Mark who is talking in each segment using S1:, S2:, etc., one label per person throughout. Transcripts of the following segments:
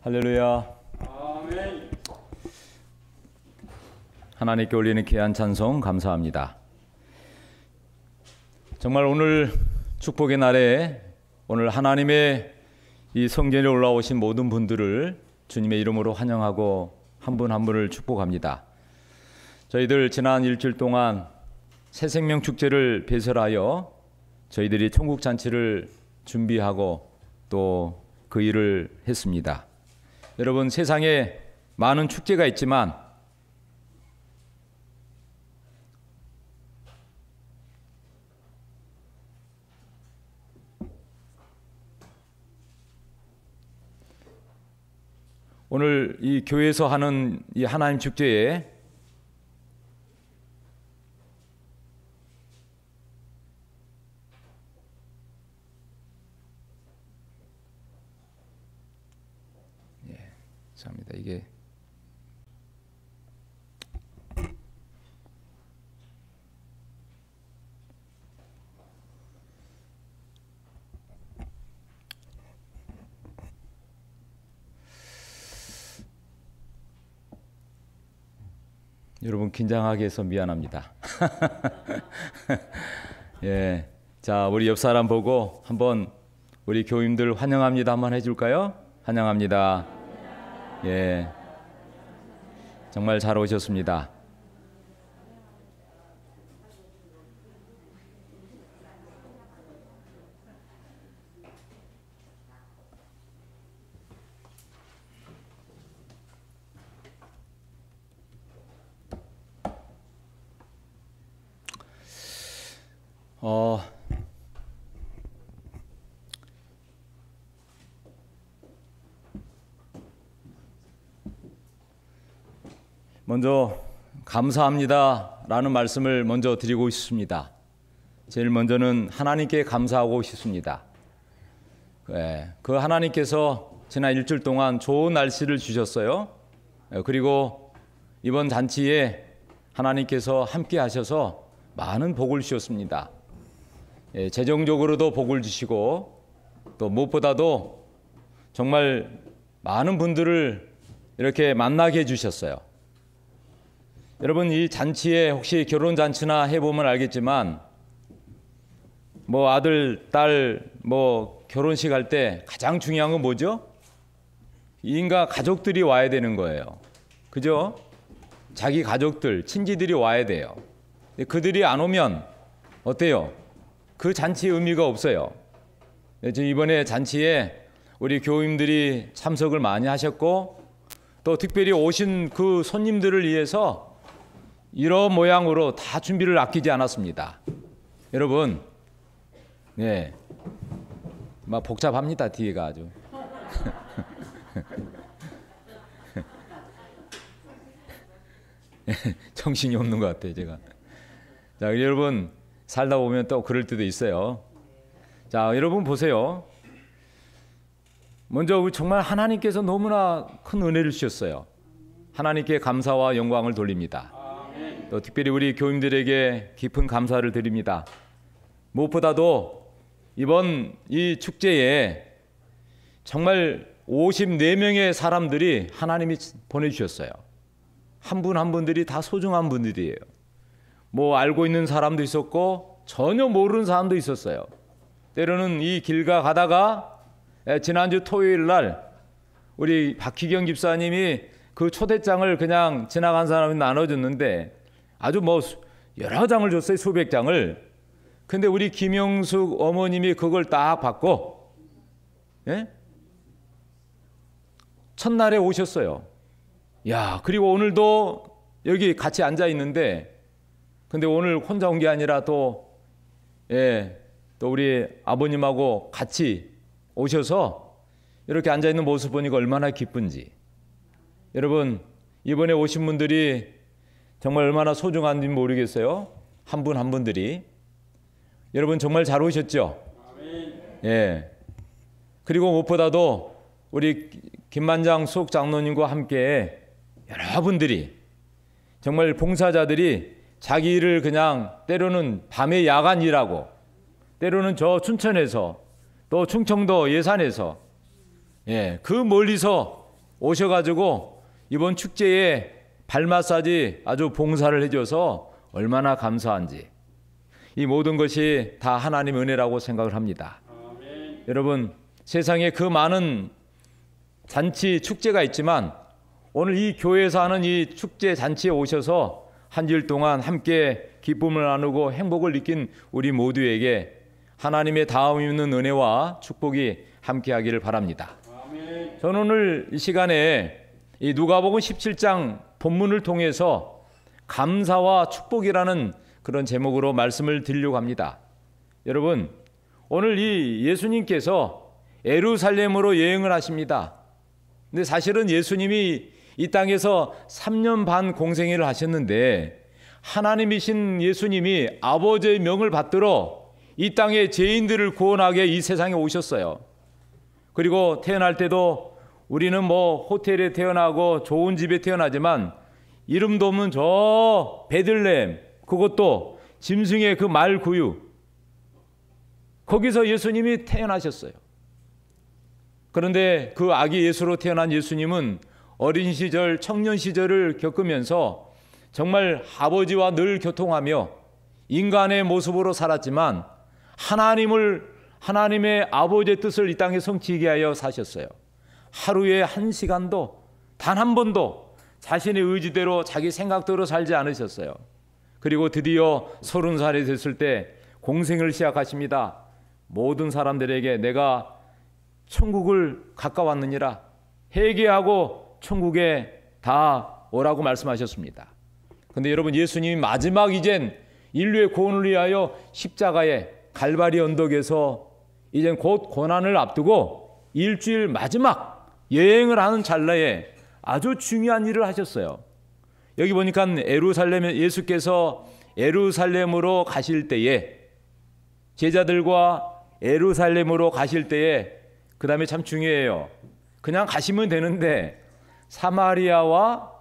S1: 할렐루야.
S2: 아멘.
S1: 하나님께 올리는 귀한 찬송 감사합니다. 정말 오늘 축복의 날에 오늘 하나님의 이 성전에 올라오신 모든 분들을 주님의 이름으로 환영하고 한 분 한 분을 축복합니다. 저희들 지난 일주일 동안 새생명 축제를 배설하여 저희들이 천국 잔치를 준비하고 또 그 일을 했습니다. 여러분, 세상에 많은 축제가 있지만 오늘 이 교회에서 하는 이 하나님 축제에 죄송합니다. 이게 여러분 긴장하게 해서 미안합니다. 예, 자, 우리 옆 사람 보고 한번 우리 교인들 환영합니다 한번 해줄까요? 환영합니다. 예, 정말 잘 오셨습니다. 먼저 감사합니다 라는 말씀을 먼저 드리고 싶습니다. 제일 먼저는 하나님께 감사하고 싶습니다. 그 하나님께서 지난 일주일 동안 좋은 날씨를 주셨어요. 그리고 이번 잔치에 하나님께서 함께 하셔서 많은 복을 주셨습니다. 재정적으로도 복을 주시고 또 무엇보다도 정말 많은 분들을 이렇게 만나게 해주셨어요. 여러분, 이 잔치에 혹시 결혼 잔치나 해보면 알겠지만 뭐 아들, 딸 뭐 결혼식 할 때 가장 중요한 건 뭐죠? 인가 가족들이 와야 되는 거예요. 그죠? 자기 가족들, 친지들이 와야 돼요. 그들이 안 오면 어때요? 그 잔치의 의미가 없어요. 이번에 잔치에 우리 교인들이 참석을 많이 하셨고 또 특별히 오신 그 손님들을 위해서 이런 모양으로 다 준비를 아끼지 않았습니다. 여러분, 네, 막 복잡합니다. 뒤에가 아주. 정신이 없는 것 같아요, 제가. 자, 여러분, 살다 보면 또 그럴 때도 있어요. 자, 여러분 보세요. 먼저 정말 하나님께서 너무나 큰 은혜를 주셨어요. 하나님께 감사와 영광을 돌립니다. 또 특별히 우리 교인들에게 깊은 감사를 드립니다. 무엇보다도 이번 이 축제에 정말 54명의 사람들이 하나님이 보내주셨어요. 한 분 한 분들이 다 소중한 분들이에요. 뭐 알고 있는 사람도 있었고 전혀 모르는 사람도 있었어요. 때로는 이 길 가다가 지난주 토요일 날 우리 박희경 집사님이 그 초대장을 그냥 지나간 사람이 나눠줬는데 아주 뭐 여러 장을 줬어요. 수백 장을. 근데 우리 김영숙 어머님이 그걸 딱 받고, 예? 첫날에 오셨어요. 야, 그리고 오늘도 여기 같이 앉아 있는데, 근데 오늘 혼자 온 게 아니라 또, 예, 또 우리 아버님하고 같이 오셔서 이렇게 앉아 있는 모습 보니까 얼마나 기쁜지. 여러분, 이번에 오신 분들이 정말 얼마나 소중한지 모르겠어요. 한 분 한 분들이. 여러분 정말 잘 오셨죠? 아멘. 예. 그리고 무엇보다도 우리 김만장 수석 장로님과 함께 여러분들이 정말 봉사자들이 자기 일을 그냥 때로는 밤에 야간 일하고 때로는 저 춘천에서 또 충청도 예산에서 그 멀리서 오셔가지고 이번 축제에 발 마사지 아주 봉사를 해줘서 얼마나 감사한지, 이 모든 것이 다 하나님의 은혜라고 생각을 합니다. 아멘. 여러분, 세상에 그 많은 잔치 축제가 있지만 오늘 이 교회에서 하는 이 축제 잔치에 오셔서 한 주일 동안 함께 기쁨을 나누고 행복을 느낀 우리 모두에게 하나님의 다음 있는 은혜와 축복이 함께하기를 바랍니다. 아멘. 저는 오늘 이 시간에 이 누가복음 17장 본문을 통해서 감사와 축복이라는 그런 제목으로 말씀을 드리려고 합니다. 여러분, 오늘 이 예수님께서 예루살렘으로 여행을 하십니다. 근데 사실은 예수님이 이 땅에서 3년 반 공생애를 하셨는데 하나님이신 예수님이 아버지의 명을 받들어 이 땅의 죄인들을 구원하게 이 세상에 오셨어요. 그리고 태어날 때도 우리는 뭐 호텔에 태어나고 좋은 집에 태어나지만 이름도 없는 저 베들레헴, 그것도 짐승의 그 말구유, 거기서 예수님이 태어나셨어요. 그런데 그 아기 예수로 태어난 예수님은 어린 시절, 청년 시절을 겪으면서 정말 아버지와 늘 교통하며 인간의 모습으로 살았지만 하나님의 아버지의 뜻을 이 땅에 성취하게 하여 사셨어요. 하루에 한 시간도 단 한 번도 자신의 의지대로 자기 생각대로 살지 않으셨어요. 그리고 드디어 30살이 됐을 때 공생을 시작하십니다. 모든 사람들에게 내가 천국을 가까웠느니라, 회개하고 천국에 다 오라고 말씀하셨습니다. 그런데 여러분, 예수님이 마지막 이젠 인류의 구원을 위하여 십자가에 갈바리 언덕에서 이젠 곧 고난을 앞두고 일주일 마지막 여행을 하는 찰나에 아주 중요한 일을 하셨어요. 여기 보니까 예수께서 예루살렘으로 가실 때에, 제자들과 예루살렘으로 가실 때에, 그 다음에 참 중요해요. 그냥 가시면 되는데 사마리아와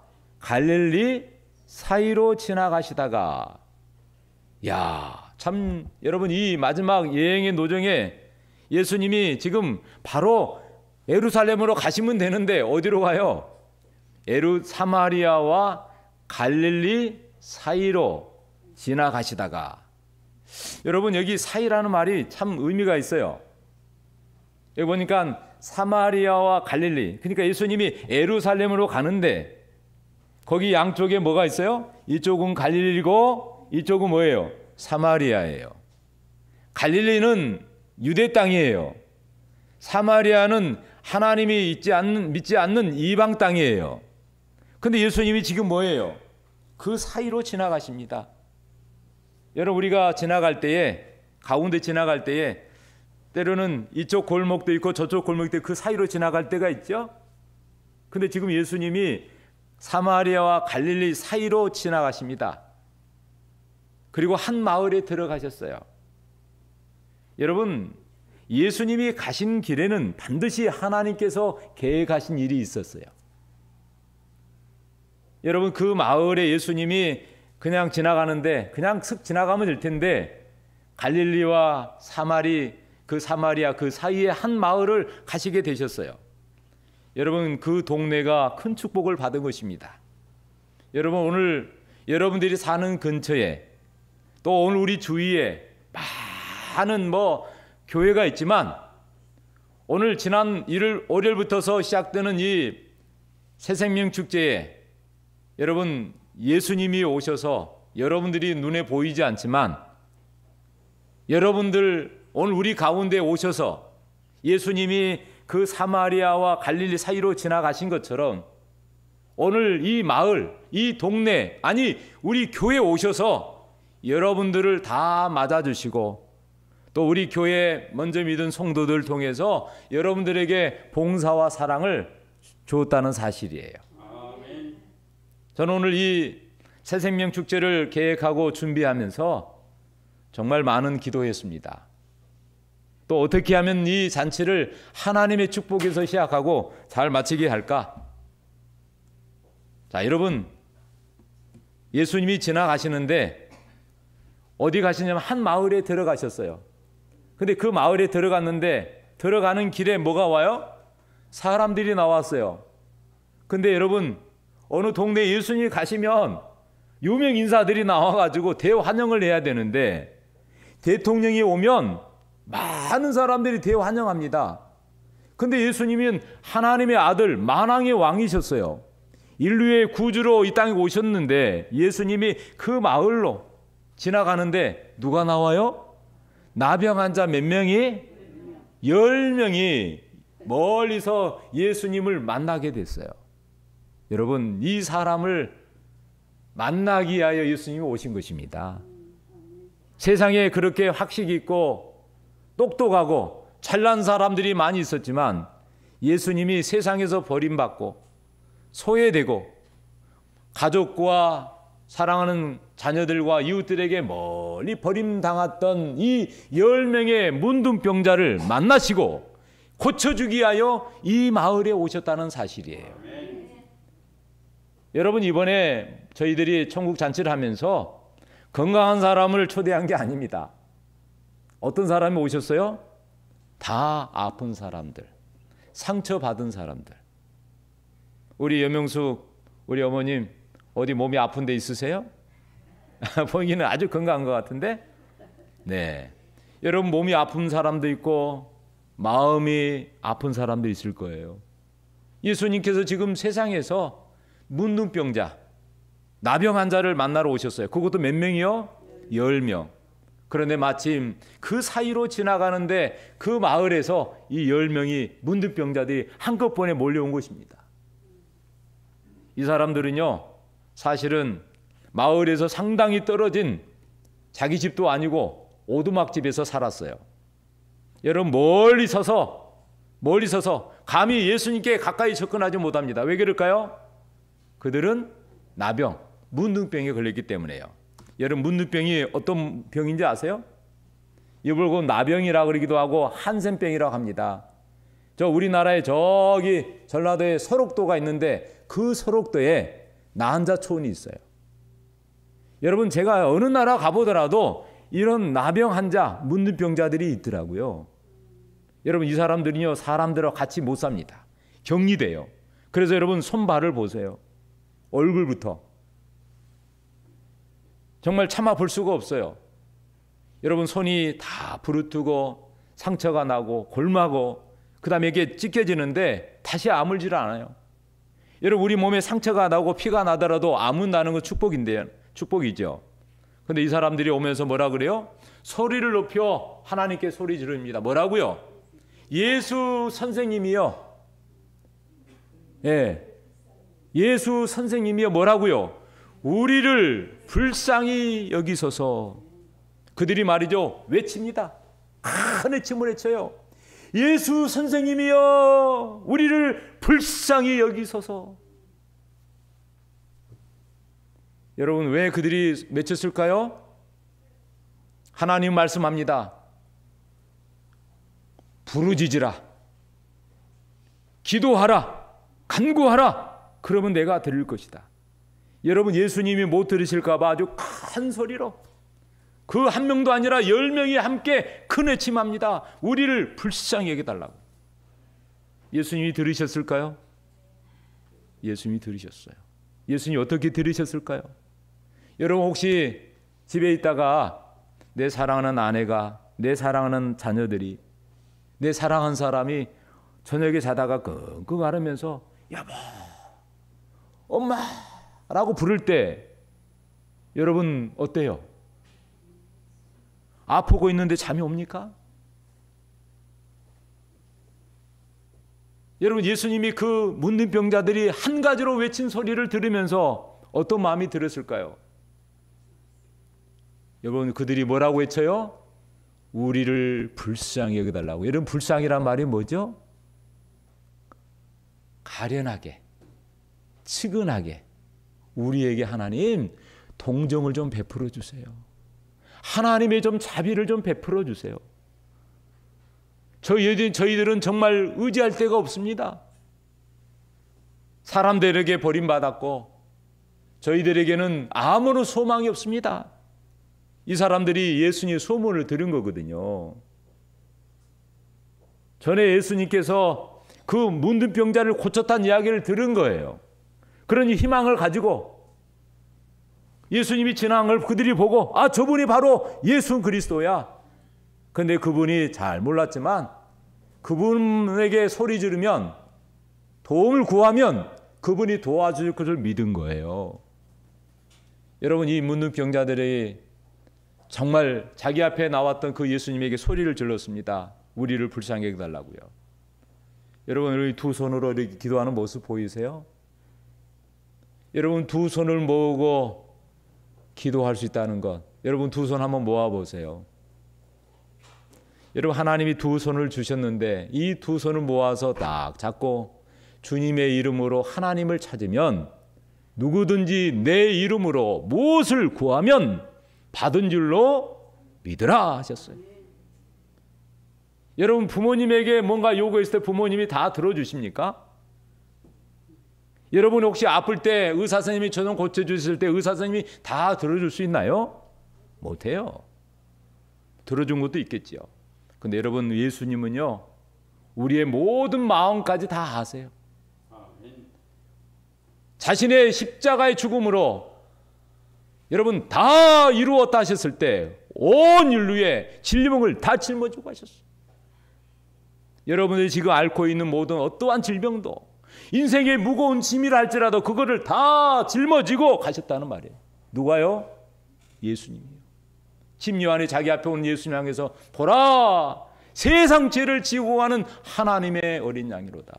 S1: 갈릴리 사이로 지나가시다가, 참 여러분, 이 마지막 여행의 노정에 예수님이 지금 바로 예루살렘으로 가시면 되는데 어디로 가요? 사마리아와 갈릴리 사이로 지나가시다가, 여러분, 여기 사이라는 말이 참 의미가 있어요. 여기 보니까 사마리아와 갈릴리, 그러니까 예수님이 예루살렘으로 가는데 거기 양쪽에 뭐가 있어요? 이쪽은 갈릴리고 이쪽은 뭐예요? 사마리아예요. 갈릴리는 유대 땅이에요. 사마리아는 하나님이 믿지 않는 이방 땅이에요. 근데 예수님이 지금 뭐예요? 그 사이로 지나가십니다. 여러분, 우리가 지나갈 때에, 가운데 지나갈 때에 때로는 이쪽 골목도 있고 저쪽 골목도 있고 그 사이로 지나갈 때가 있죠. 근데 지금 예수님이 사마리아와 갈릴리 사이로 지나가십니다. 그리고 한 마을에 들어가셨어요. 여러분, 예수님이 가신 길에는 반드시 하나님께서 계획하신 일이 있었어요. 여러분, 그 마을에 예수님이 그냥 지나가는데, 그냥 슥 지나가면 될 텐데 갈릴리와 사마리아 그 사이에 한 마을을 가시게 되셨어요. 여러분, 그 동네가 큰 축복을 받은 것입니다. 여러분, 오늘 여러분들이 사는 근처에, 또 오늘 우리 주위에 많은 교회가 있지만, 오늘 지난 월요일부터서 시작되는 이 새생명 축제에 여러분, 예수님이 오셔서 여러분들이 눈에 보이지 않지만 여러분들 오늘 우리 가운데 오셔서 예수님이 그 사마리아와 갈릴리 사이로 지나가신 것처럼 오늘 이 마을, 이 동네, 아니 우리 교회에 오셔서 여러분들을 다 맞아주시고, 또 우리 교회 먼저 믿은 성도들 통해서 여러분들에게 봉사와 사랑을 주었다는 사실이에요. 아멘. 저는 오늘 이 새생명 축제를 계획하고 준비하면서 정말 많은 기도했습니다. 또 어떻게 하면 이 잔치를 하나님의 축복에서 시작하고 잘 마치게 할까? 자, 여러분, 예수님이 지나가시는데 어디 가시냐면 한 마을에 들어가셨어요. 근데 그 마을에 들어갔는데 들어가는 길에 뭐가 와요? 사람들이 나왔어요. 근데 여러분, 어느 동네 예수님이 가시면 유명 인사들이 나와가지고 대환영을 해야 되는데, 대통령이 오면 많은 사람들이 대환영합니다. 근데 예수님은 하나님의 아들, 만왕의 왕이셨어요. 인류의 구주로 이 땅에 오셨는데, 예수님이 그 마을로 지나가는데 누가 나와요? 나병 환자 몇 명이? 10명이 멀리서 예수님을 만나게 됐어요. 여러분, 이 사람을 만나기 위하여 예수님이 오신 것입니다. 세상에 그렇게 학식 있고 똑똑하고 잘난 사람들이 많이 있었지만, 예수님이 세상에서 버림받고 소외되고 가족과 사랑하는 자녀들과 이웃들에게 멀리 버림당했던 이 10명의 문둥병자를 만나시고 고쳐주기 위하여 이 마을에 오셨다는 사실이에요. 여러분, 이번에 저희들이 천국 잔치를 하면서 건강한 사람을 초대한 게 아닙니다. 어떤 사람이 오셨어요? 다 아픈 사람들, 상처받은 사람들. 우리 여명숙, 우리 어머님 어디 몸이 아픈 데 있으세요? 보기는 아주 건강한 것 같은데? 네. 여러분, 몸이 아픈 사람도 있고 마음이 아픈 사람도 있을 거예요. 예수님께서 지금 세상에서 문둥병자, 나병 환자를 만나러 오셨어요. 그것도 몇 명이요? 10명. 그런데 마침 그 사이로 지나가는데 그 마을에서 이 10명이 문둥병자들이 한꺼번에 몰려온 것입니다. 이 사람들은요, 사실은 마을에서 상당히 떨어진 자기 집도 아니고 오두막집에서 살았어요. 여러분, 멀리 서서 감히 예수님께 가까이 접근하지 못합니다. 왜 그럴까요? 그들은 나병, 문둥병에 걸렸기 때문에요. 여러분, 문둥병이 어떤 병인지 아세요? 이걸 보고 나병이라고 그러기도 하고 한센병이라고 합니다. 저 우리나라에 저기 전라도에 설옥도가 있는데 그 설옥도에 난자초원이 있어요. 여러분, 제가 어느 나라 가보더라도 이런 나병 환자, 문둥병자들이 있더라고요. 여러분, 이 사람들은요, 사람들하고 같이 못 삽니다. 격리돼요. 그래서 여러분, 손발을 보세요. 얼굴부터 정말 참아 볼 수가 없어요. 여러분, 손이 다 부르트고 상처가 나고 골마고 그 다음에 이게 찢겨지는데 다시 아물지를 않아요. 여러분, 우리 몸에 상처가 나고 피가 나더라도 아문다는 건 축복인데요. 축복이죠. 근데 이 사람들이 오면서 뭐라 그래요? 소리를 높여 하나님께 소리 지릅니다. 뭐라고요? 예수 선생님이요. 예. 예수 선생님이요. 뭐라고요? 우리를 불쌍히 여기소서. 그들이 말이죠, 외칩니다. 큰 외침을 외쳐요. 예수 선생님이여, 우리를 불쌍히 여기소서. 여러분, 왜 그들이 외쳤을까요? 하나님 말씀합니다. 부르짖으라, 기도하라, 간구하라. 그러면 내가 들을 것이다. 여러분, 예수님이 못 들으실까 봐 아주 큰 소리로, 그 한 명도 아니라 10명이 함께 큰 외침합니다. 우리를 불쌍히 여겨달라고. 예수님이 들으셨을까요? 예수님이 들으셨어요. 예수님이 어떻게 들으셨을까요? 여러분, 혹시 집에 있다가 내 사랑하는 아내가, 내 사랑하는 자녀들이, 내 사랑하는 사람이 저녁에 자다가 끙끙 앓으면서 여보, 엄마라고 부를 때 여러분 어때요? 아프고 있는데 잠이 옵니까? 여러분, 예수님이 그 문둥병자들이 한 가지로 외친 소리를 들으면서 어떤 마음이 들었을까요? 여러분, 그들이 뭐라고 외쳐요? 우리를 불쌍히 여겨달라고. 여러분, 불쌍이란 말이 뭐죠? 가련하게, 측은하게 우리에게 하나님 동정을 좀 베풀어 주세요. 하나님의 좀 자비를 좀 베풀어 주세요. 저희들은 정말 의지할 데가 없습니다. 사람들에게 버림받았고 저희들에게는 아무런 소망이 없습니다. 이 사람들이 예수님의 소문을 들은 거거든요. 전에 예수님께서 그 문둥병자를 고쳤다는 이야기를 들은 거예요. 그러니 희망을 가지고 예수님이 지나간 걸 그들이 보고 아, 저분이 바로 예수 그리스도야. 근데 그분이 잘 몰랐지만 그분에게 소리 지르면 도움을 구하면 그분이 도와줄 것을 믿은 거예요. 여러분, 이 문둥병자들이 정말 자기 앞에 나왔던 그 예수님에게 소리를 질렀습니다. 우리를 불쌍히 해달라고요. 여러분, 우리 두 손으로 이렇게 기도하는 모습 보이세요? 여러분, 두 손을 모으고 기도할 수 있다는 것, 여러분 두 손 한번 모아보세요. 여러분, 하나님이 두 손을 주셨는데 이 두 손을 모아서 딱 잡고 주님의 이름으로 하나님을 찾으면 누구든지 내 이름으로 무엇을 구하면 받은 줄로 믿으라 하셨어요. 여러분, 부모님에게 뭔가 요구했을 때 부모님이 다 들어주십니까? 여러분, 혹시 아플 때 의사 선생님이 저는 고쳐주실 때 의사 선생님이 다 들어줄 수 있나요? 못해요. 들어준 것도 있겠지요. 근데 여러분, 예수님은요, 우리의 모든 마음까지 다 아세요. 자신의 십자가의 죽음으로 여러분 다 이루었다 하셨을 때 온 인류의 질병을 다 짊어지고 가셨어요. 여러분들이 지금 앓고 있는 모든 어떠한 질병도 인생의 무거운 짐이라 할지라도 그거를 다 짊어지고 가셨다는 말이에요. 누가요? 예수님이요. 침요한이 자기 앞에 온 예수님 향해서 보라, 세상 죄를 지고 가는 하나님의 어린 양이로다.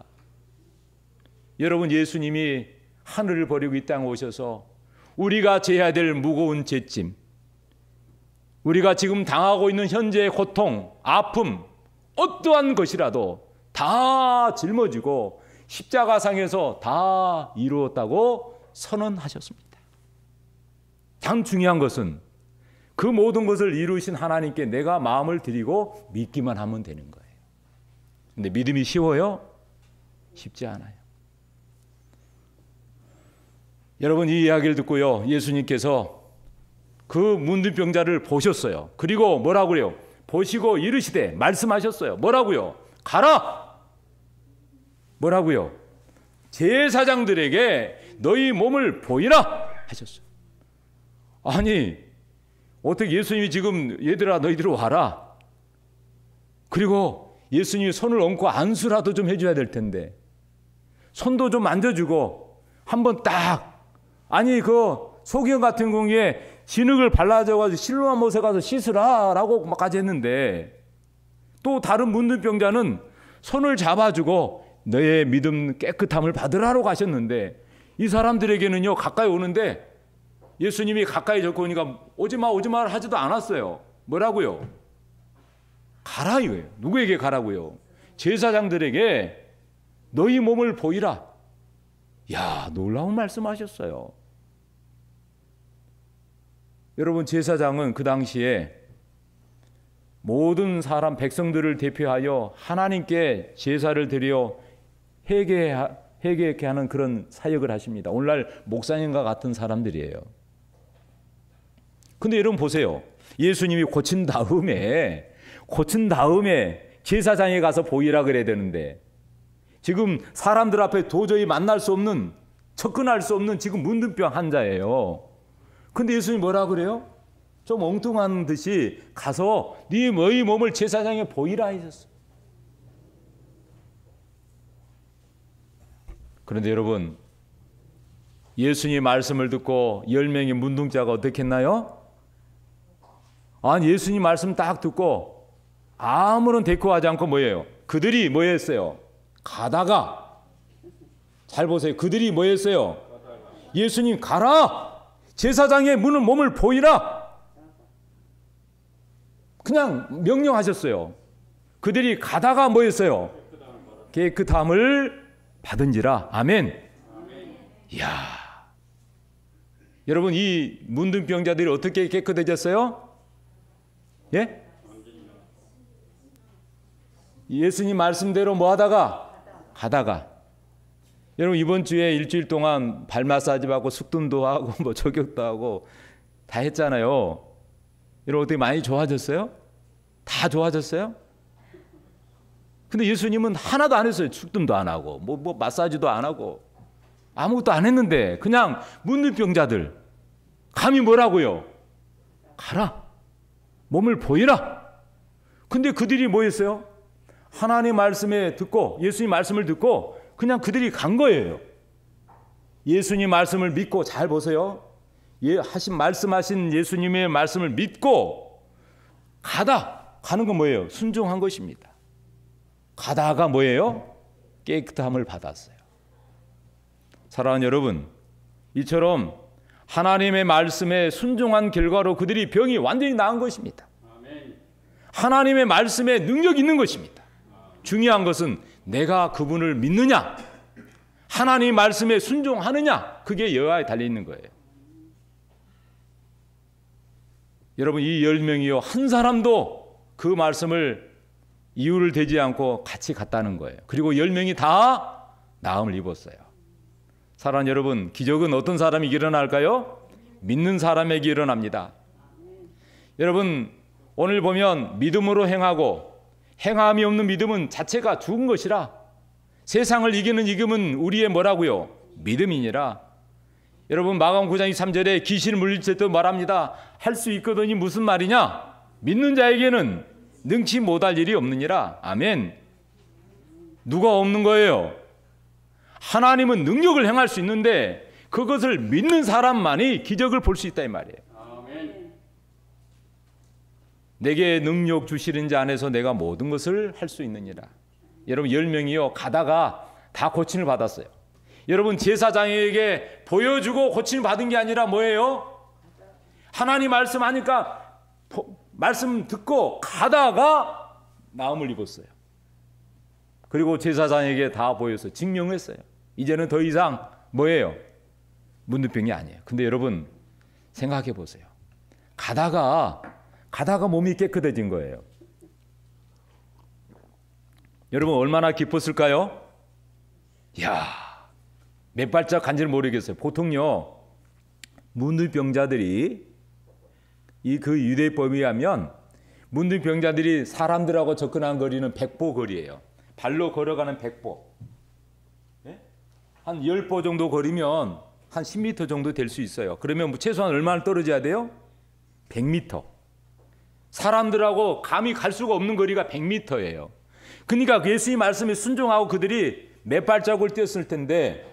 S1: 여러분, 예수님이 하늘을 버리고 이 땅에 오셔서 우리가 져야 될 무거운 죄짐, 우리가 지금 당하고 있는 현재의 고통, 아픔, 어떠한 것이라도 다 짊어지고 십자가상에서 다 이루었다고 선언하셨습니다. 참 중요한 것은 그 모든 것을 이루신 하나님께 내가 마음을 드리고 믿기만 하면 되는 거예요. 근데 믿음이 쉬워요? 쉽지 않아요. 여러분, 이 이야기를 듣고요, 예수님께서 그 문둥병자를 보셨어요. 그리고 뭐라고 그래요? 보시고 이르시되 말씀하셨어요. 뭐라고요? 가라! 뭐라고요? 제사장들에게 너희 몸을 보이라 하셨어요. 아니, 어떻게 예수님이 지금 얘들아 너희들 와라. 그리고 예수님이 손을 얹고 안수라도 좀 해줘야 될 텐데 손도 좀 만져주고 한번 딱, 아니 그 소경 같은 경우에 진흙을 발라줘가지고 실로암 못에 가서 씻으라 라고 막까지 했는데 또 다른 문둥병자는 손을 잡아주고 너의 믿음 깨끗함을 받으라고 가셨는데 이 사람들에게는요 가까이 오는데 예수님이 가까이 접고 오니까 오지마 오지마 하지도 않았어요. 뭐라고요? 가라 이거예요. 누구에게 가라고요? 제사장들에게 너희 몸을 보이라. 야, 놀라운 말씀하셨어요. 여러분, 제사장은 그 당시에 모든 사람 백성들을 대표하여 하나님께 제사를 드려 회개케 하는 그런 사역을 하십니다. 오늘날 목사님과 같은 사람들이에요. 근데 여러분 보세요. 예수님이 고친 다음에 제사장에 가서 보이라 그래야 되는데 지금 사람들 앞에 도저히 만날 수 없는, 접근할 수 없는 지금 문둥병 환자예요. 근데 예수님이 뭐라 그래요? 좀 엉뚱한 듯이 가서 네 너희 몸을 제사장에 보이라 하셨어요. 그런데 여러분, 예수님 말씀을 듣고 10명의 문둥자가 어떻게 했나요? 아니, 예수님 말씀 딱 듣고 아무런 대꾸하지 않고 뭐예요? 그들이 뭐 했어요? 가다가, 잘 보세요. 그들이 뭐 했어요? 예수님 가라! 제사장의 문을 몸을 보이라! 그냥 명령하셨어요. 그들이 가다가 뭐 했어요? 깨끗함을 받은지라. 아멘. 이야, 여러분, 이 문둥병자들이 어떻게 깨끗해졌어요? 예? 예수님 말씀대로 뭐 하다가? 가다가. 여러분, 이번 주에 일주일 동안 발 마사지 받고 숙둔도 하고 뭐 조격도 하고 다 했잖아요. 여러분, 어떻게 많이 좋아졌어요? 다 좋아졌어요? 근데 예수님은 하나도 안 했어요. 축등도 안 하고 뭐 마사지도 안 하고 아무것도 안 했는데 그냥 문둥병자들 감히 뭐라고요? 가라. 몸을 보이라. 근데 그들이 뭐 했어요? 하나님 말씀에 듣고 예수님 말씀을 듣고 그냥 그들이 간 거예요. 예수님 말씀을 믿고 잘 보세요. 말씀하신 예수님의 말씀을 믿고 가는 건 뭐예요? 순종한 것입니다. 가다가 뭐예요? 깨끗함을 받았어요. 사랑하는 여러분, 이처럼 하나님의 말씀에 순종한 결과로 그들이 병이 완전히 나은 것입니다. 하나님의 말씀에 능력이 있는 것입니다. 중요한 것은 내가 그분을 믿느냐, 하나님 말씀에 순종하느냐, 그게 여호와에 달려있는 거예요. 여러분, 이 10명이요 한 사람도 그 말씀을 이유를 대지 않고 같이 갔다는 거예요. 그리고 10명이 다 나음을 입었어요. 사랑하는 여러분, 기적은 어떤 사람에게 일어날까요? 믿는 사람에게 일어납니다. 여러분, 오늘 보면 믿음으로 행하고 행함이 없는 믿음은 자체가 죽은 것이라, 세상을 이기는 이금은 우리의 뭐라고요? 믿음이니라. 여러분, 마가복음 9장 23절에 귀신을 물리칠 때 말합니다. 할 수 있거든이 무슨 말이냐? 믿는 자에게는 능치 못할 일이 없느니라. 아멘. 누가 없는 거예요? 하나님은 능력을 행할 수 있는데 그것을 믿는 사람만이 기적을 볼 수 있다 이 말이에요. 아멘. 내게 능력 주시는 자 안에서 내가 모든 것을 할 수 있느니라. 여러분, 10명이요 가다가 다 고침을 받았어요. 여러분, 제사장에게 보여주고 고침을 받은 게 아니라 뭐예요? 하나님 말씀하니까 말씀 듣고 가다가 나음을 입었어요. 그리고 제사장에게 다 보여서 증명했어요. 이제는 더 이상 뭐예요? 문둥병이 아니에요. 근데 여러분 생각해 보세요. 가다가 몸이 깨끗해진 거예요. 여러분 얼마나 기뻤을까요? 이야, 몇 발짝 간지를 모르겠어요. 보통요 문둥병자들이 그 유대법에 의하면 문둥병자들이 사람들하고 접근한 거리는 100보 거리예요. 발로 걸어가는 100보. 네? 한 10보 정도 거리면 한 10m 정도 될 수 있어요. 그러면 최소한 얼마나 떨어져야 돼요? 100m. 사람들하고 감히 갈 수가 없는 거리가 100m예요. 그러니까 예수님 말씀에 순종하고 그들이 몇 발자국을 뛰었을 텐데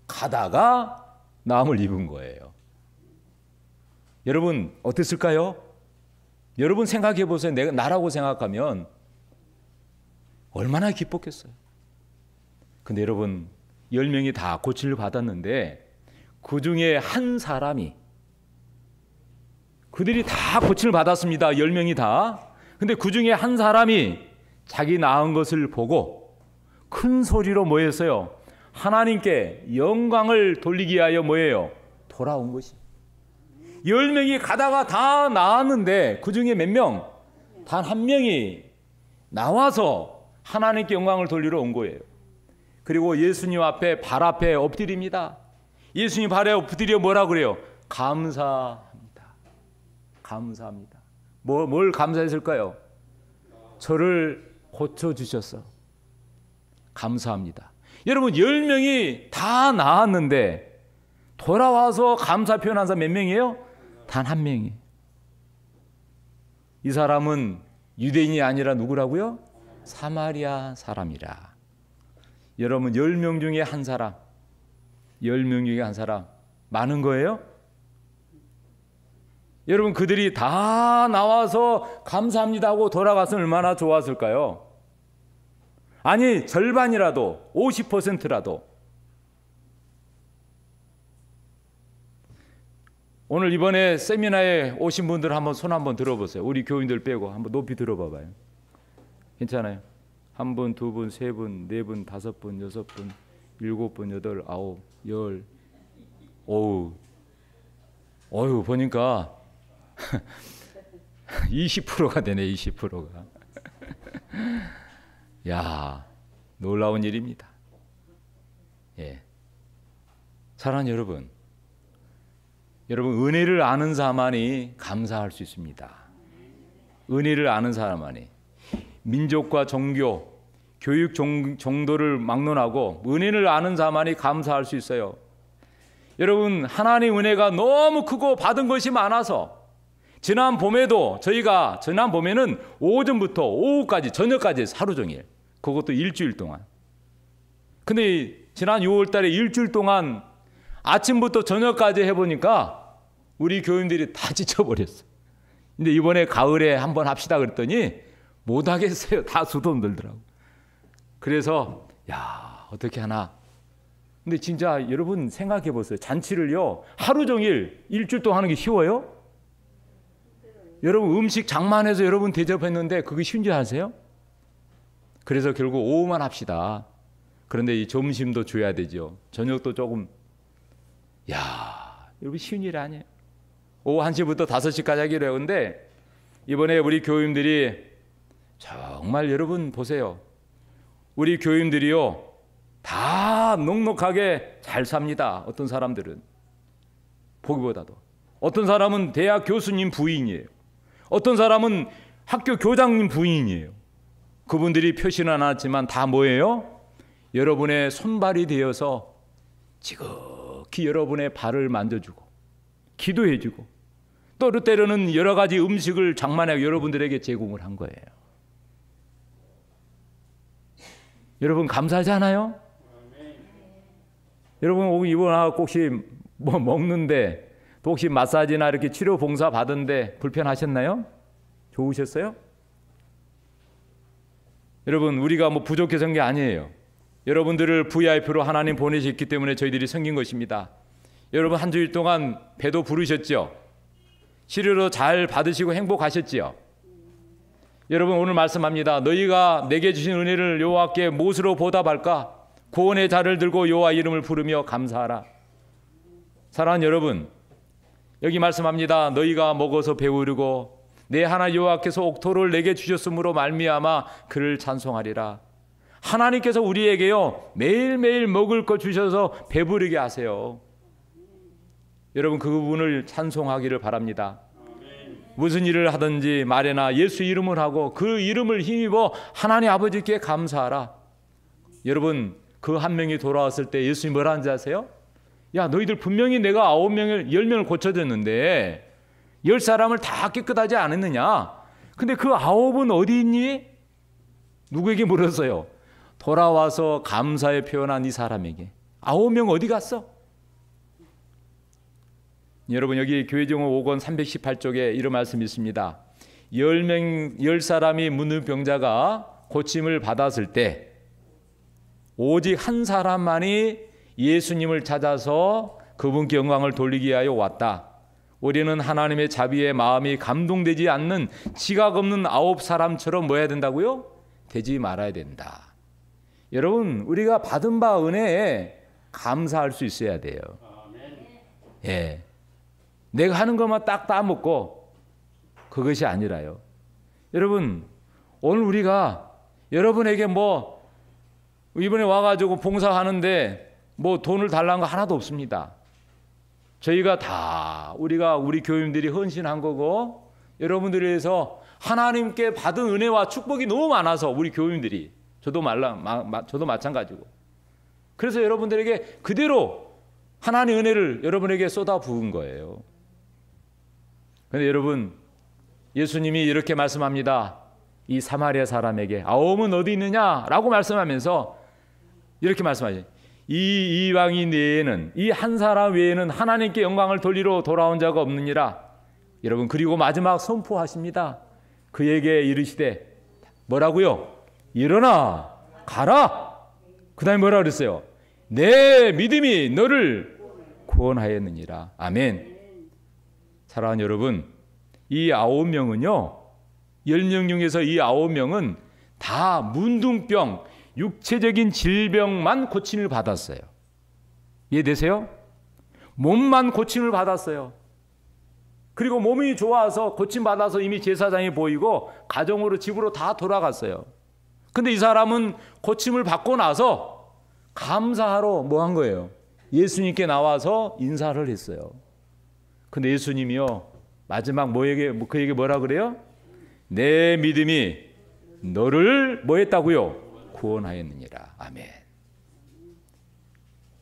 S1: 가다가 나음을 입은 거예요. 여러분 어땠을까요? 여러분 생각해 보세요. 내가 나라고 생각하면 얼마나 기뻤겠어요. 근데 여러분 10명이 다 고침을 받았는데 그 중에 한 사람이, 그들이 다 고침을 받았습니다. 10명이 다. 근데 그 중에 한 사람이 자기 나은 것을 보고 큰 소리로 뭐 했어요? 하나님께 영광을 돌리기 위하여 뭐예요? 돌아온 것이. 10명이 가다가 다 나았는데 그 중에 몇 명? 단 한 명이 나와서 하나님께 영광을 돌리러 온 거예요. 그리고 예수님 앞에 발 앞에 엎드립니다. 예수님 발에 엎드려 뭐라 그래요? 감사합니다. 감사합니다. 뭘 감사했을까요? 저를 고쳐주셔서 감사합니다. 여러분 10명이 다 나았는데 돌아와서 감사 표현한 사람 몇 명이에요? 단 한 명이. 이 사람은 유대인이 아니라 누구라고요? 사마리아 사람이라. 여러분 10명 중에 한 사람, 10명 중에 한 사람 많은 거예요? 여러분 그들이 다 나와서 감사합니다 하고 돌아갔으면 얼마나 좋았을까요? 아니 절반이라도 50%라도. 오늘 이번에 세미나에 오신 분들 한번 손 한번 들어보세요. 우리 교인들 빼고 한번 높이 들어봐봐요. 괜찮아요? 한 분, 두 분, 세 분, 네 분, 다섯 분, 여섯 분, 일곱 분, 여덟, 아홉, 열. 어휴 보니까 20%가 되네. 20%가. 야, 놀라운 일입니다. 예. 사랑하는 여러분, 은혜를 아는 사람만이 감사할 수 있습니다. 은혜를 아는 사람만이. 민족과 종교, 교육 정도를 막론하고 은혜를 아는 자만이 감사할 수 있어요. 여러분, 하나님 은혜가 너무 크고 받은 것이 많아서 지난 봄에도 저희가 지난 봄에는 오전부터 오후까지 저녁까지 하루 종일, 그것도 일주일 동안. 근데 지난 6월 달에 일주일 동안 아침부터 저녁까지 해보니까 우리 교인들이 다 지쳐버렸어요. 근데 이번에 가을에 한번 합시다 그랬더니 못하겠어요. 다 수도 들더라고. 그래서 야, 어떻게 하나. 근데 진짜 여러분 생각해 보세요. 잔치를요 하루 종일 일주일 동안 하는 게 쉬워요? 여러분 음식 장만해서 여러분 대접했는데 그게 쉬운 줄 아세요? 그래서 결국 오후만 합시다. 그런데 이 점심도 줘야 되죠. 저녁도 조금. 야, 여러분 쉬운 일 아니에요. 오후 1시부터 5시까지 하기로 해요. 근데 이번에 우리 교인들이 정말 여러분 보세요. 우리 교인들이요 다 넉넉하게 잘 삽니다. 어떤 사람들은 보기보다도. 어떤 사람은 대학 교수님 부인이에요. 어떤 사람은 학교 교장님 부인이에요. 그분들이 표시는 안 하지만 다 뭐예요? 여러분의 손발이 되어서 지극히 여러분의 발을 만져주고 기도해주고 또 때로는 여러 가지 음식을 장만하고 여러분들에게 제공을 한 거예요. 여러분 감사하지 않아요? 여러분 이번 혹시 뭐 먹는데 또 혹시 마사지나 이렇게 치료 봉사 받은데 불편하셨나요? 좋으셨어요? 여러분 우리가 뭐 부족해서 한 게 아니에요. 여러분들을 VIP로 하나님 보내셨기 때문에 저희들이 생긴 것입니다. 여러분 한 주일 동안 배도 부르셨죠? 치료로 잘 받으시고 행복하셨지요? 여러분 오늘 말씀합니다. 너희가 내게 주신 은혜를 여호와께 무엇으로 보답할까? 구원의 자를 들고 여호와 이름을 부르며 감사하라. 사랑하는 여러분, 여기 말씀합니다. 너희가 먹어서 배부르고 내 하나님 여호와께서 옥토를 내게 주셨으므로 말미암아 그를 찬송하리라. 하나님께서 우리에게요 매일매일 먹을 것 주셔서 배부르게 하세요. 여러분 그 부분을 찬송하기를 바랍니다. 무슨 일을 하든지 말에나 예수 이름을 하고 그 이름을 힘입어 하나님 아버지께 감사하라. 여러분 그 한 명이 돌아왔을 때 예수님이 뭐라 하는지 아세요? 야 너희들 분명히 내가 10명을 고쳐줬는데 10사람을 다 깨끗하지 않았느냐? 근데 그 9은 어디 있니? 누구에게 물었어요? 돌아와서 감사의 표현한 이 사람에게. 9명 어디 갔어? 여러분 여기 교회정호 5권 318쪽에 이런 말씀이 있습니다. 10사람이 문둥병자가 고침을 받았을 때 오직 한 사람만이 예수님을 찾아서 그분께 영광을 돌리기 위하여 왔다. 우리는 하나님의 자비에 마음이 감동되지 않는 지각 없는 9사람처럼 뭐 해야 된다고요? 되지 말아야 된다. 여러분 우리가 받은 바 은혜에 감사할 수 있어야 돼요. 예, 내가 하는 것만 딱 따먹고 그것이 아니라요. 여러분 오늘 우리가 여러분에게 뭐 이번에 와가지고 봉사하는데 뭐 돈을 달라는 거 하나도 없습니다. 저희가 다 우리 교인들이 헌신한 거고 여러분들에 의해서 하나님께 받은 은혜와 축복이 너무 많아서 우리 교인들이 저도 마찬가지고 그래서 여러분들에게 그대로 하나님의 은혜를 여러분에게 쏟아 부은 거예요. 그런데 여러분 예수님이 이렇게 말씀합니다. 이 사마리아 사람에게 9은 어디 있느냐라고 말씀하면서 이렇게 말씀하죠. 이 이방인 외에는 이 한 사람 외에는 하나님께 영광을 돌리러 돌아온 자가 없느니라. 여러분 그리고 마지막 선포하십니다. 그에게 이르시되 뭐라고요? 일어나 가라. 그 다음에 뭐라 그랬어요? 내 믿음이 너를 구원하였느니라. 아멘. 사랑하는 여러분 이 9명은요 10명 중에서 이 9명은 다 문둥병 육체적인 질병만 고침을 받았어요. 이해되세요? 몸만 고침을 받았어요. 그리고 몸이 좋아서 고침받아서 이미 제사장이 보이고 가정으로 집으로 다 돌아갔어요. 근데 이 사람은 고침을 받고 나서 감사하러 뭐 한 거예요? 예수님께 나와서 인사를 했어요. 근데 예수님이요 마지막 그에게 뭐라 그래요? 내 믿음이 너를 뭐 했다고요? 구원하였느니라. 아멘.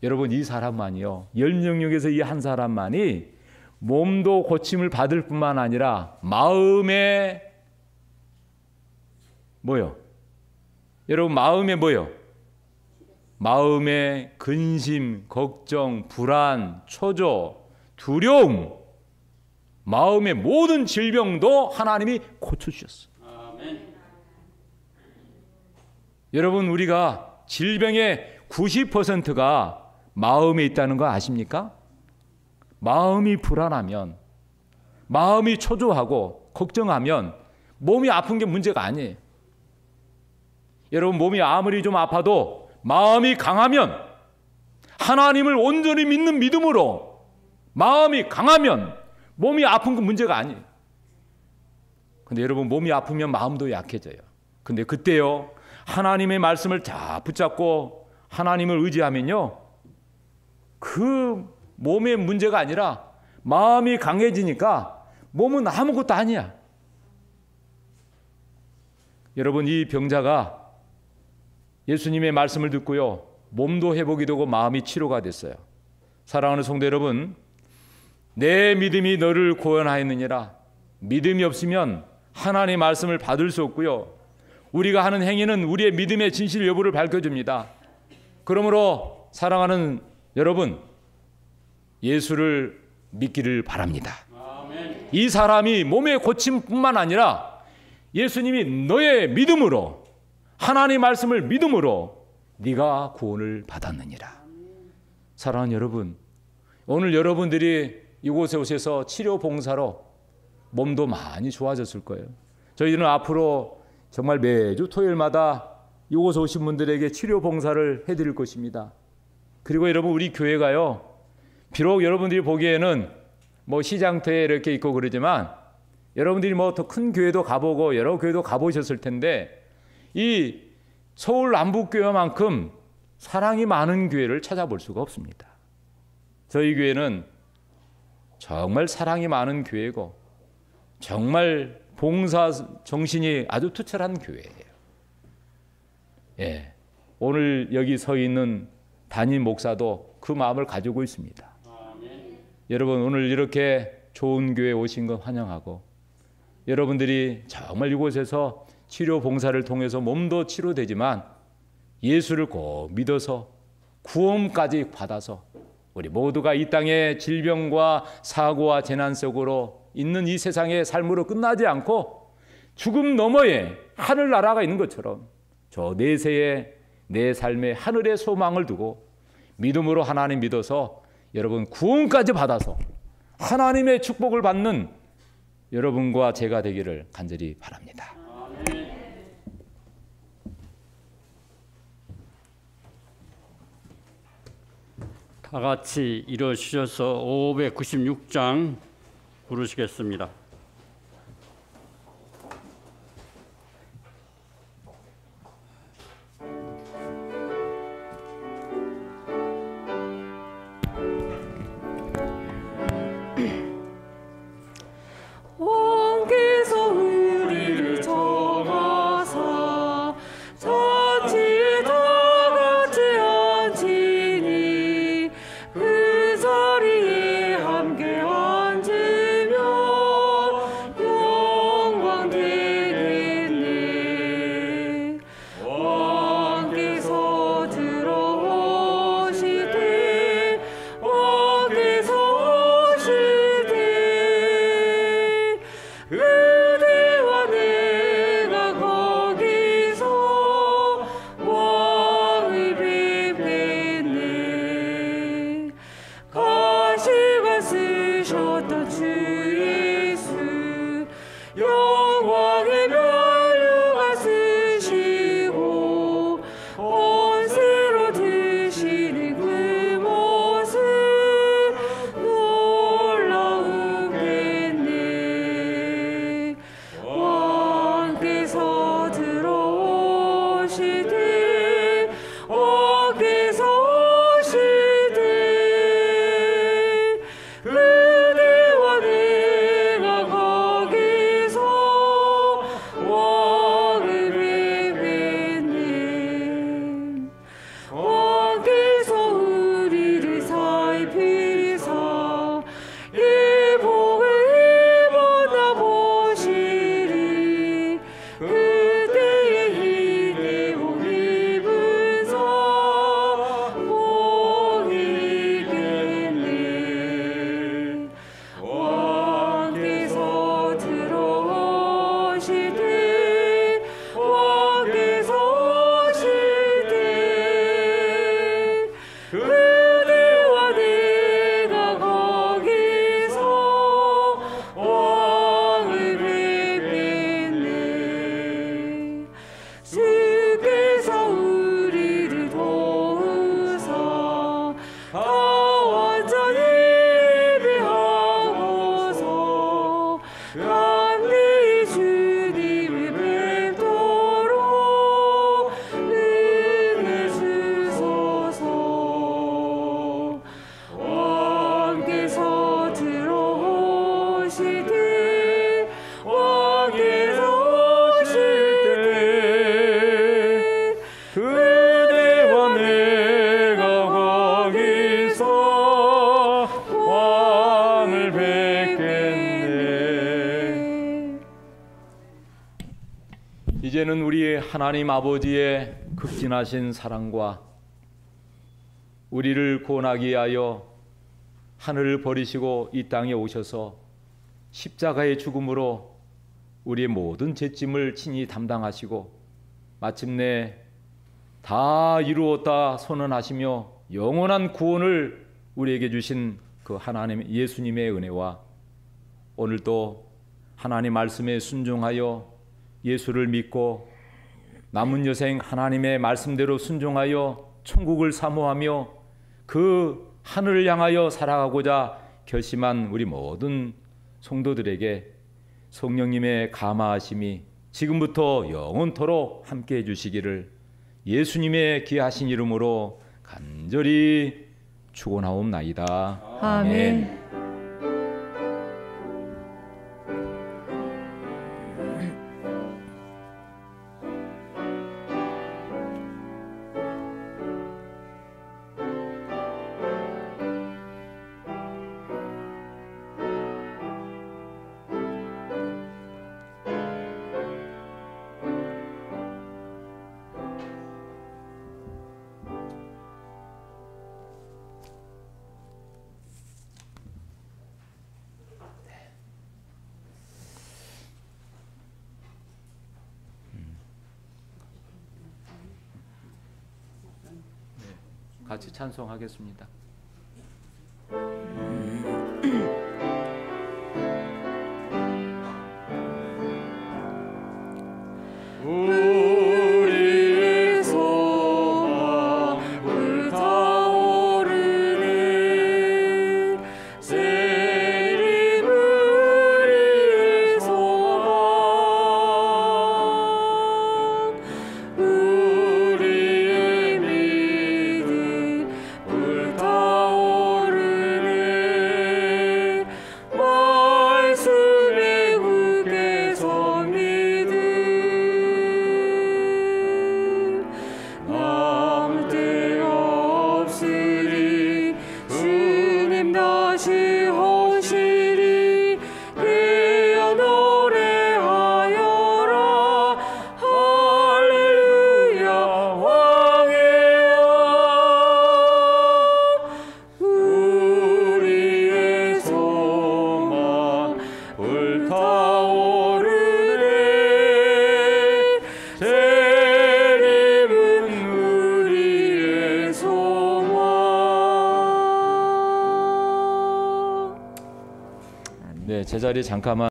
S1: 여러분, 이 사람만이요, 10명 중에서 이 한 사람만이 몸도 고침을 받을 뿐만 아니라 마음에 뭐요? 여러분, 마음에 뭐요? 마음의 근심, 걱정, 불안, 초조, 두려움, 마음의 모든 질병도 하나님이 고쳐주셨어요. 아멘. 여러분, 우리가 질병의 90%가 마음에 있다는 거 아십니까? 마음이 불안하면, 마음이 초조하고 걱정하면 몸이 아픈 게 문제가 아니에요. 여러분, 몸이 아무리 좀 아파도 마음이 강하면, 하나님을 온전히 믿는 믿음으로 마음이 강하면 몸이 아픈 건 문제가 아니에요. 근데 여러분, 몸이 아프면 마음도 약해져요. 근데 그때요, 하나님의 말씀을 다 붙잡고 하나님을 의지하면요, 그 몸의 문제가 아니라 마음이 강해지니까 몸은 아무것도 아니야. 여러분, 이 병자가 예수님의 말씀을 듣고요, 몸도 회복이 되고 마음이 치료가 됐어요. 사랑하는 성도 여러분, 내 믿음이 너를 구원하였느니라. 믿음이 없으면 하나님의 말씀을 받을 수 없고요, 우리가 하는 행위는 우리의 믿음의 진실 여부를 밝혀줍니다. 그러므로 사랑하는 여러분, 예수를 믿기를 바랍니다. 아멘. 이 사람이 몸의 고침뿐만 아니라 예수님이 너의 믿음으로, 하나님의 말씀을 믿음으로 네가 구원을 받았느니라. 사랑하는 여러분, 오늘 여러분들이 이곳에 오셔서 치료 봉사로 몸도 많이 좋아졌을 거예요. 저희들은 앞으로 정말 매주 토요일마다 이곳에 오신 분들에게 치료 봉사를 해드릴 것입니다. 그리고 여러분, 우리 교회가요, 비록 여러분들이 보기에는 뭐 시장터에 이렇게 있고 그러지만, 여러분들이 뭐 더 큰 교회도 가보고 여러 교회도 가보셨을 텐데, 이 서울 남북교회만큼 사랑이 많은 교회를 찾아볼 수가 없습니다. 저희 교회는 정말 사랑이 많은 교회고 정말 봉사 정신이 아주 투철한 교회예요. 예, 오늘 여기 서 있는 담임 목사도 그 마음을 가지고 있습니다. 아멘. 여러분, 오늘 이렇게 좋은 교회에 오신 것 환영하고, 여러분들이 정말 이곳에서 치료 봉사를 통해서 몸도 치료되지만 예수를 꼭 믿어서 구원까지 받아서 우리 모두가 이 땅의 질병과 사고와 재난 속으로 있는 이 세상의 삶으로 끝나지 않고 죽음 너머에 하늘나라가 있는 것처럼 저 내세의 내 삶의 하늘의 소망을 두고 믿음으로 하나님 믿어서 여러분 구원까지 받아서 하나님의 축복을 받는 여러분과 제가 되기를 간절히 바랍니다.
S2: 다 같이 일어서셔서 596장 부르시겠습니다.
S1: 하나님 아버지의 극진하신 사랑과 우리를 구원하기 위하여 하늘을 버리시고 이 땅에 오셔서 십자가의 죽음으로 우리의 모든 죄짐을 친히 담당하시고 마침내 다 이루었다 선언하시며 영원한 구원을 우리에게 주신 그 하나님 예수님의 은혜와 오늘도 하나님 말씀에 순종하여 예수를 믿고 남은 여생 하나님의 말씀대로 순종하여 천국을 사모하며 그 하늘을 향하여 살아가고자 결심한 우리 모든 성도들에게 성령님의 감화하심이 지금부터 영원토록 함께해 주시기를 예수님의 귀하신 이름으로 간절히 축원하옵나이다.
S3: 아멘.
S1: 같이 찬송하겠습니다.
S3: 우리의 소망 불타오르네 세림 우리의 소망 우리의 믿음 불타오르네 말씀에 굳게 선 믿음 아무 때가 없으리 주님 다시 오시리 깨어 노래하여라 할렐루야 왕의 왕 우리의 소망 불타오르네 세림은 우리의 소망.
S1: 네, 제자리 잠깐만